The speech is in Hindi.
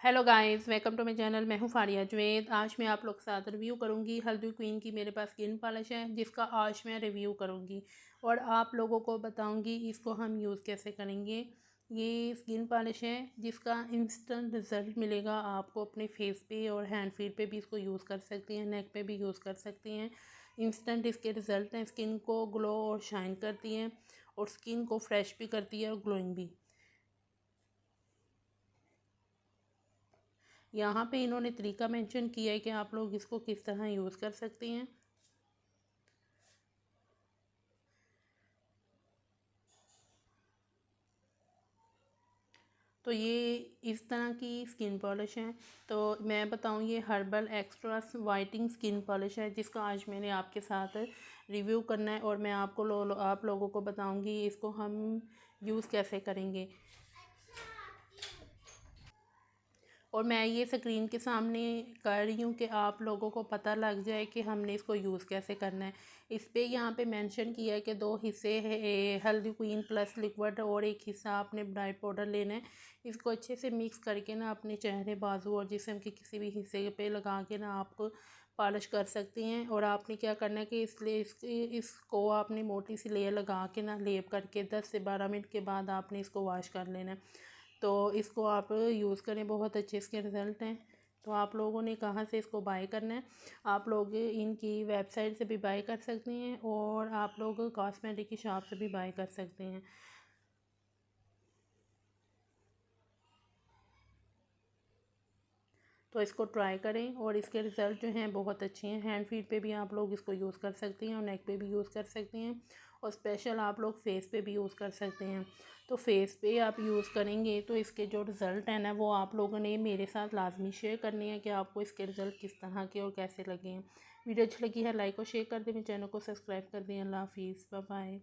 Hello guys, welcome to my channel. मैं हूं फारिया जवेद। आज मैं आप लोग के साथ रिव्यू करूंगी हल्दी क्वीन की। मेरे पास स्किन पॉलिश है जिसका आज मैं रिव्यू करूंगी और आप लोगों को बताऊंगी इसको हम यूज़ कैसे करेंगे। ये स्किन पॉलिश है जिसका इंस्टेंट रिज़ल्ट मिलेगा आपको। अपने फेस पे और हैंड फीट पे भी इसको यूज़ कर सकती हैं, नेक पे भी यूज़ कर सकती हैं। इंस्टेंट इसके रिज़ल्ट हैं। स्किन को ग्लो और शाइन करती हैं और स्किन को फ्रेश भी करती है और ग्लोइंग भी। यहाँ पे इन्होंने तरीका मेंशन किया है कि आप लोग इसको किस तरह यूज़ कर सकते हैं। तो ये इस तरह की स्किन पॉलिश है। तो मैं बताऊँ, ये हर्बल एक्स्ट्रा वाइटिंग स्किन पॉलिश है जिसका आज मैंने आपके साथ रिव्यू करना है और मैं आपको आप लोगों को बताऊंगी इसको हम यूज़ कैसे करेंगे। और मैं ये स्क्रीन के सामने कर रही हूँ कि आप लोगों को पता लग जाए कि हमने इसको यूज़ कैसे करना है। इस पे यहाँ पे मेंशन किया है कि 2 हिस्से है हल्दी क्वीन प्लस लिक्विड और एक हिस्सा आपने ब्राइट पाउडर लेना है। इसको अच्छे से मिक्स करके ना अपने चेहरे, बाजू और जिस्म के किसी भी हिस्से पे लगा के ना आप पॉलिश कर सकती हैं। और आपने क्या करना है कि इसलिए इसको आपने मोटी सी लेयर लगा के ना लेप करके 10 से 12 मिनट के बाद आपने इसको वॉश कर लेना है। तो इसको आप यूज़ करें, बहुत अच्छे इसके रिज़ल्ट हैं। तो आप लोगों ने कहाँ से इसको बाय करना है? आप लोग इनकी वेबसाइट से भी बाय कर सकते हैं और आप लोग कॉस्मेटिक की शॉप से भी बाय कर सकते हैं। तो इसको ट्राई करें और इसके रिज़ल्ट जो हैं बहुत अच्छे हैं। हैंड फीट पे भी आप लोग इसको यूज़ कर सकती हैं और नेक पे भी यूज़ कर सकती हैं और स्पेशल आप लोग फेस पे भी यूज़ कर सकते हैं। तो फेस पे आप यूज़ करेंगे तो इसके जो रिज़ल्ट हैं ना वो आप लोगों ने मेरे साथ लाजमी शेयर करने हैं कि आपको इसके रिज़ल्ट किस तरह के और कैसे लगे हैं। वीडियो अच्छी लगी है लाइक और शेयर कर दें, मेरे चैनल को सब्सक्राइब कर दें। अल्लाह हाफिज़, बाय बाय।